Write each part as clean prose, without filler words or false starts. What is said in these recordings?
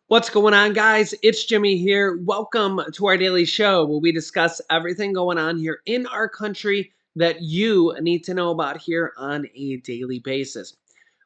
What's going on, guys? It's Jimmy here. Welcome to our daily show where we discuss everything going on here in our country that you need to know about here on a daily basis.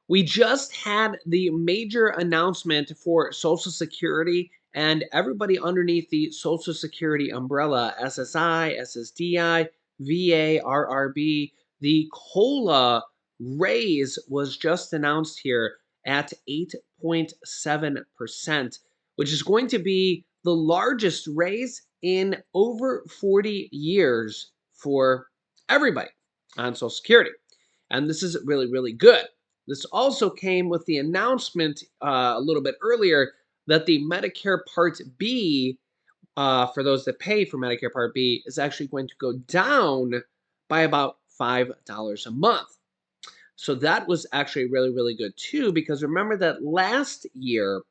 We just had the major announcement for Social Security and everybody underneath the Social Security umbrella, SSI, SSDI, VA, RRB. The COLA raise was just announced here at 8.7%, which is going to be the largest raise in over 40 years for everybody on Social Security. And this is really, really good. This also came with the announcement a little bit earlier that the Medicare Part B, for those that pay for Medicare Part B, is actually going to go down by about $5 a month. So that was actually really, really good too, because remember that last year,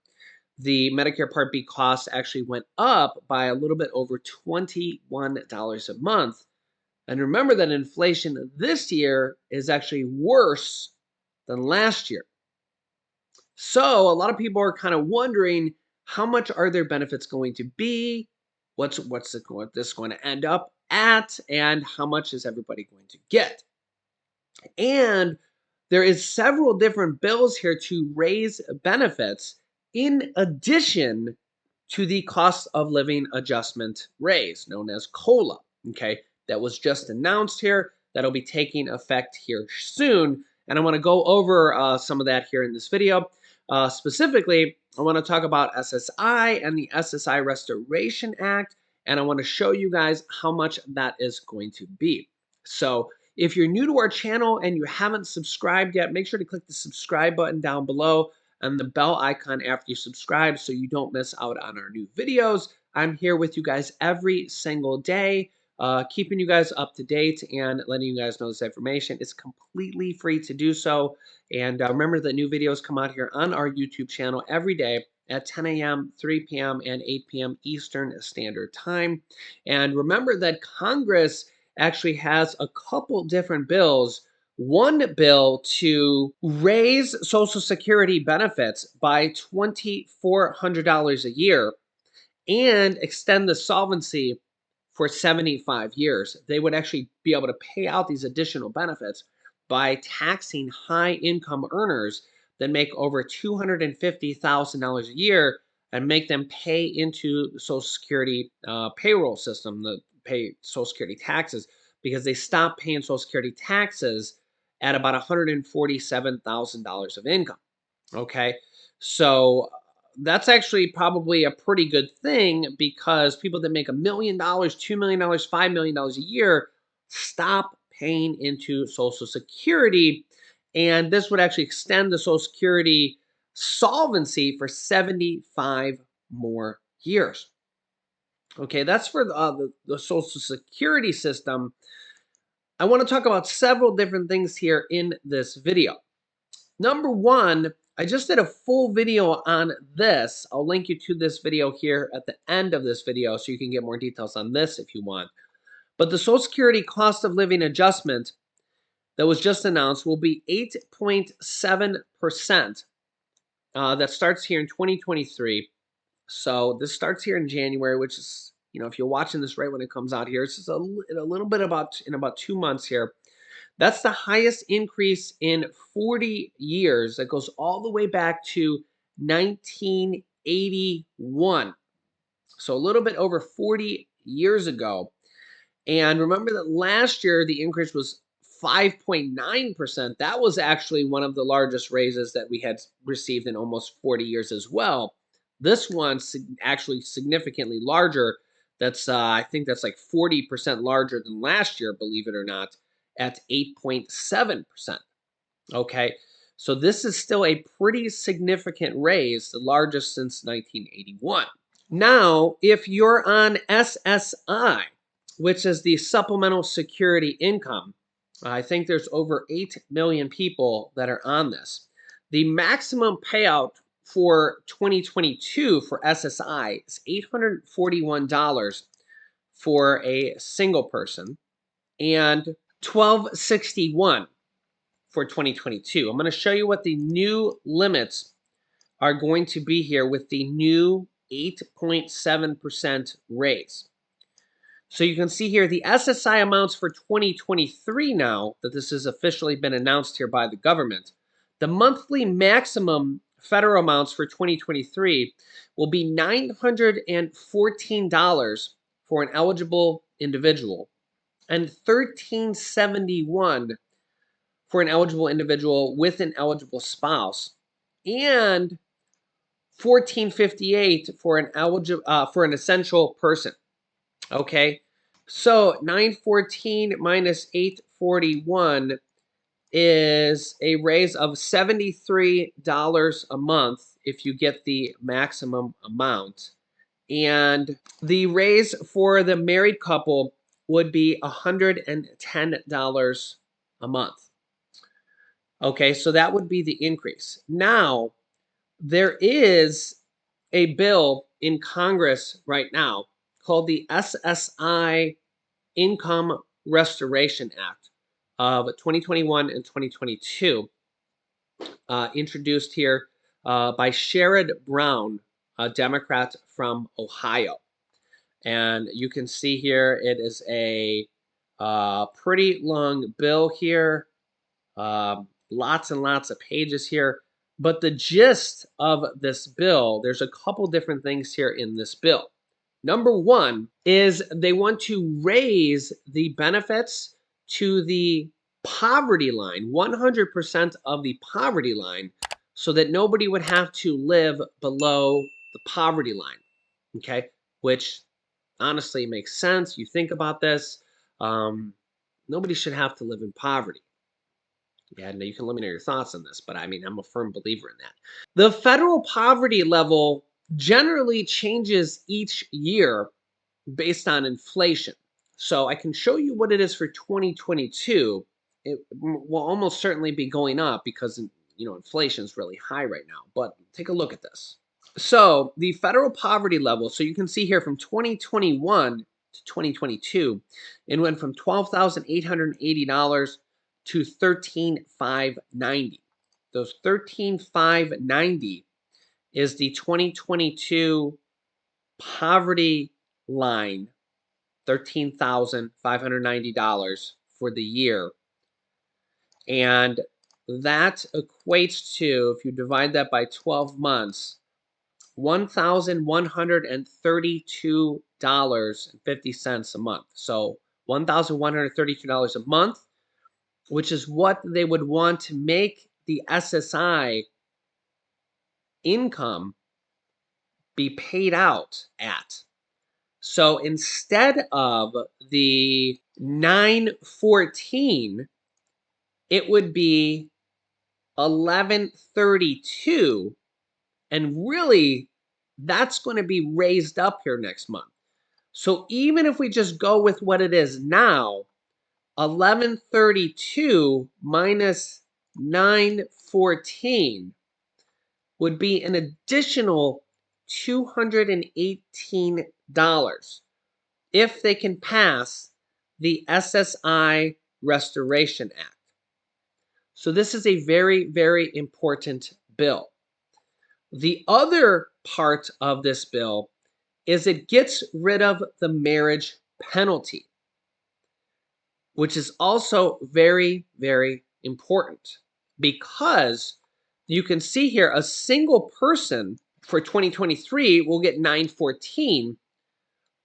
the Medicare Part B cost actually went up by a little bit over $21 a month. And remember that inflation this year is actually worse than last year. So a lot of people are kind of wondering, how much are their benefits going to be? What's this going to end up at? And how much is everybody going to get? And there is several different bills here to raise benefits in addition to the cost of living adjustment raise, known as COLA. Okay, that was just announced here. That'll be taking effect here soon. And I want to go over some of that here in this video. Specifically, I want to talk about SSI and the SSI Restoration Act. And I want to show you guys how much that is going to be. So if you're new to our channel and you haven't subscribed yet, make sure to click the subscribe button down below and the bell icon after you subscribe so you don't miss out on our new videos. I'm here with you guys every single day, keeping you guys up to date and letting you guys know this information. It's completely free to do so. And remember that new videos come out here on our YouTube channel every day at 10 a.m., 3 p.m., and 8 p.m. Eastern Standard Time. And remember that Congress actually has a couple different bills. One bill to raise Social Security benefits by $2,400 a year and extend the solvency for 75 years. They would actually be able to pay out these additional benefits by taxing high income earners that make over $250,000 a year and make them pay into the Social Security payroll system, the pay Social Security taxes, because they stopped paying Social Security taxes at about $147,000 of income. Okay, so that's actually probably a pretty good thing because people that make $1 million, $2 million, $5 million a year stop paying into Social Security. And this would actually extend the Social Security solvency for 75 more years. Okay, that's for the Social Security system. I want to talk about several different things here in this video. Number one, I just did a full video on this. I'll link you to this video here at the end of this video so you can get more details on this if you want. But the Social Security cost of living adjustment that was just announced will be 8.7%. That starts here in 2023. So this starts here in January, which is, if you're watching this right when it comes out here, it's just a little bit in about 2 months here. That's the highest increase in 40 years. That goes all the way back to 1981. So a little bit over 40 years ago. And remember that last year the increase was 5.9%. That was actually one of the largest raises that we had received in almost 40 years as well. This one's actually significantly larger. That's I think that's like 40% larger than last year, believe it or not, at 8.7%. Okay, so this is still a pretty significant raise, the largest since 1981. Now, if you're on SSI, which is the Supplemental Security Income, I think there's over 8 million people that are on this. The maximum payout for 2022 for SSI is $841 for a single person and $1,261 for 2022. I'm going to show you what the new limits are going to be here with the new 8.7% raise. So you can see here the SSI amounts for 2023 now that this has officially been announced here by the government. The monthly maximum federal amounts for 2023 will be $914 for an eligible individual and $1,371 for an eligible individual with an eligible spouse, and $1,458 for an essential person. Okay, so 914 minus 841 is a raise of $73 a month if you get the maximum amount. And the raise for the married couple would be $110 a month. Okay, so that would be the increase. Now, there is a bill in Congress right now called the SSI Income Restoration Act of 2021 and 2022, introduced here by Sherrod Brown, a Democrat from Ohio. And you can see here it is a pretty long bill here, lots and lots of pages here. But the gist of this bill, there's a couple different things here in this bill. Number one is they want to raise the benefits to the poverty line, 100% of the poverty line, so that nobody would have to live below the poverty line, okay? Which honestly makes sense. You think about this, nobody should have to live in poverty. Yeah, now you can let me know your thoughts on this, but I mean, I'm a firm believer in that. The federal poverty level generally changes each year based on inflation. So I can show you what it is for 2022. It will almost certainly be going up because inflation is really high right now. But take a look at this. So the federal poverty level, so you can see here from 2021 to 2022, it went from $12,880 to $13,590. Those $13,590 is the 2022 poverty line, $13,590 for the year. And that equates to, if you divide that by 12 months, $1,132.50 a month. So $1,132 a month, which is what they would want to make the SSI income be paid out at. So instead of the 914, it would be 1132, and really that's going to be raised up here next month. So even if we just go with what it is now, 1132 minus 914 would be an additional $218 if they can pass the SSI Restoration Act. So this is a very, very important bill. The other part of this bill is it gets rid of the marriage penalty, which is also very, very important because you can see here a single person for 2023 will get 914,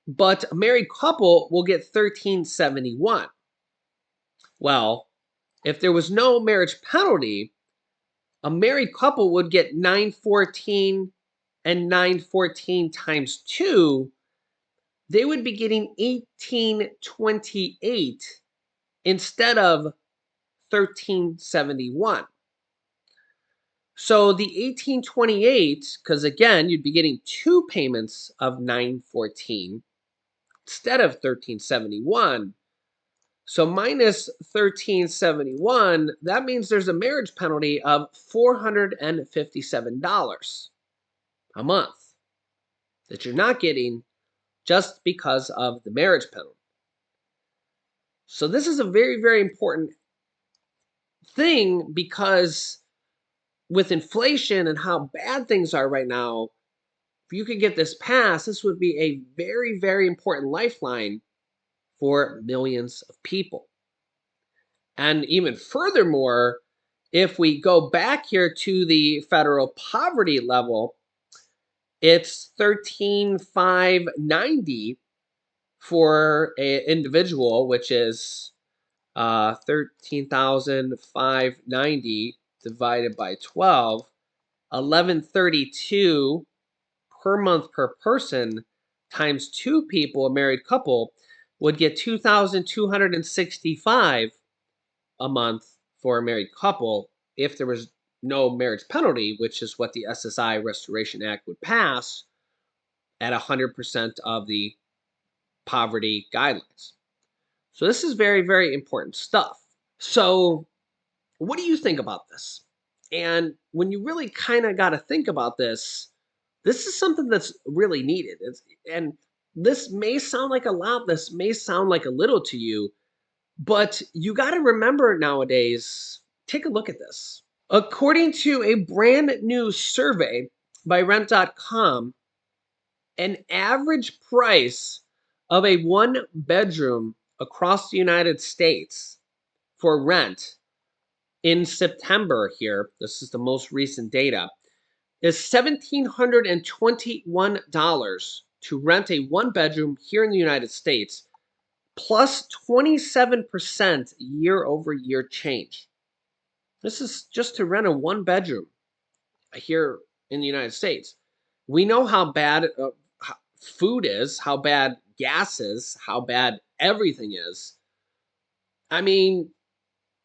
but a married couple will get 1371. Well, if there was no marriage penalty, a married couple would get 914, and 914 times 2, they would be getting 1828 instead of 1371. So the 1828, because again, you'd be getting 2 payments of 914 instead of 1371. So minus 1371, that means there's a marriage penalty of $457 a month that you're not getting just because of the marriage penalty. So this is a very, very important thing because with inflation and how bad things are right now, if you could get this passed, this would be a very, very important lifeline for millions of people. And even furthermore, if we go back here to the federal poverty level, it's 13,590 for an individual, which is 13,590 divided by 12, 1132 per month per person times two people, a married couple, would get 2,265 a month for a married couple if there was no marriage penalty, which is what the SSI Restoration Act would pass at 100% of the poverty guidelines. So this is very, very important stuff. So what do you think about this? And when you really kind of got to think about this, this is something that's really needed. And this may sound like a lot, this may sound like a little to you, but you got to remember nowadays, take a look at this. According to a brand new survey by rent.com, an average price of a one bedroom across the United States for rent in September here, this is the most recent data, is $1,721 to rent a one bedroom here in the United States, plus 27% year over year change. This is just to rent a one bedroom here in the United States. We know how bad food is, how bad gas is, how bad everything is. I mean,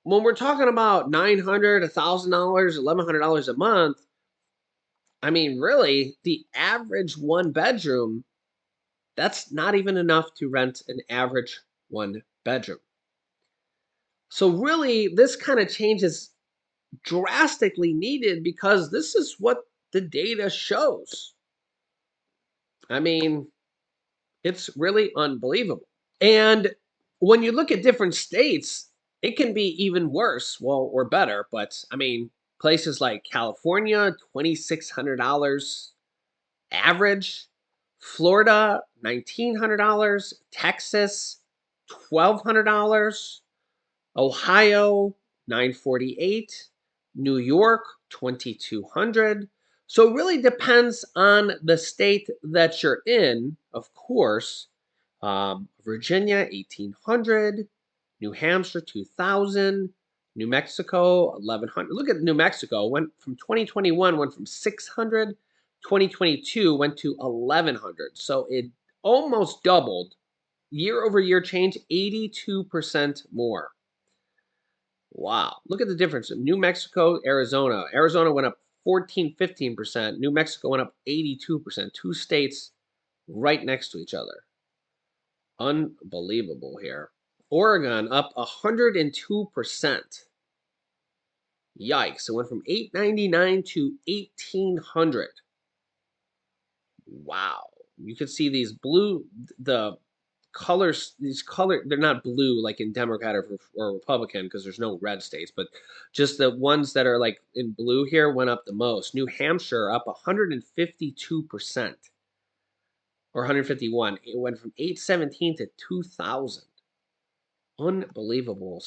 when we're talking about $900, $1,000, $1,100 a month, I mean, really, the average one bedroom, that's not even enough to rent an average one bedroom. So really, this kind of change is drastically needed because this is what the data shows. I mean, it's really unbelievable. And when you look at different states, it can be even worse, well, or better. But I mean, places like California, $2,600 average. Florida, $1,900. Texas, $1,200. Ohio, 948. New York, 2,200. So it really depends on the state that you're in, of course. Virginia, 1,800. New Hampshire, 2,000. New Mexico, 1,100. Look at New Mexico. Went from 2021, went from 600. 2022 went to 1,100. So it almost doubled. Year over year change, 82% more. Wow. Look at the difference. New Mexico, Arizona. Arizona went up 14, 15%. New Mexico went up 82%. Two states right next to each other. Unbelievable here. Oregon up 102%. Yikes. It went from 899 to 1,800. Wow. You can see these blue, the colors, they're not blue like in Democrat or Republican because there's no red states, but just the ones that are like in blue here went up the most. New Hampshire up 152% or 151. It went from 817 to 2,000. Unbelievable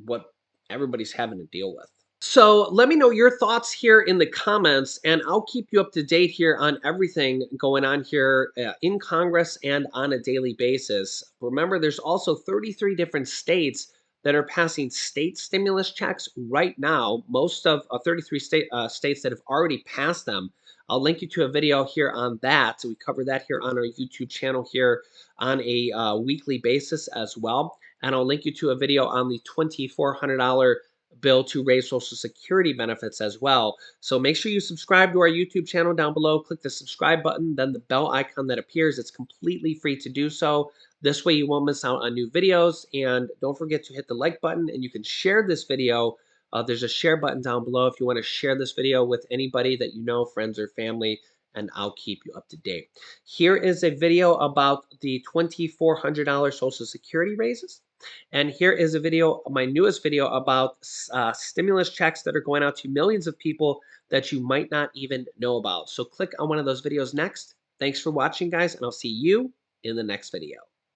what everybody's having to deal with. So let me know your thoughts here in the comments, and I'll keep you up to date here on everything going on here in Congress and on a daily basis. Remember, there's also 33 different states that are passing state stimulus checks right now. Most of 33 states that have already passed them. I'll link you to a video here on that. So we cover that here on our YouTube channel here on a weekly basis as well. And I'll link you to a video on the $2,400 bill to raise Social Security benefits as well. So make sure you subscribe to our YouTube channel down below. Click the subscribe button, then the bell icon that appears. It's completely free to do so. This way you won't miss out on new videos. And don't forget to hit the like button, and you can share this video. There's a share button down below if you want to share this video with anybody that you know, friends or family, and I'll keep you up to date. Here is a video about the $2,400 Social Security raises. And here is a video, my newest video about stimulus checks that are going out to millions of people that you might not even know about. So click on one of those videos next. Thanks for watching, guys, and I'll see you in the next video.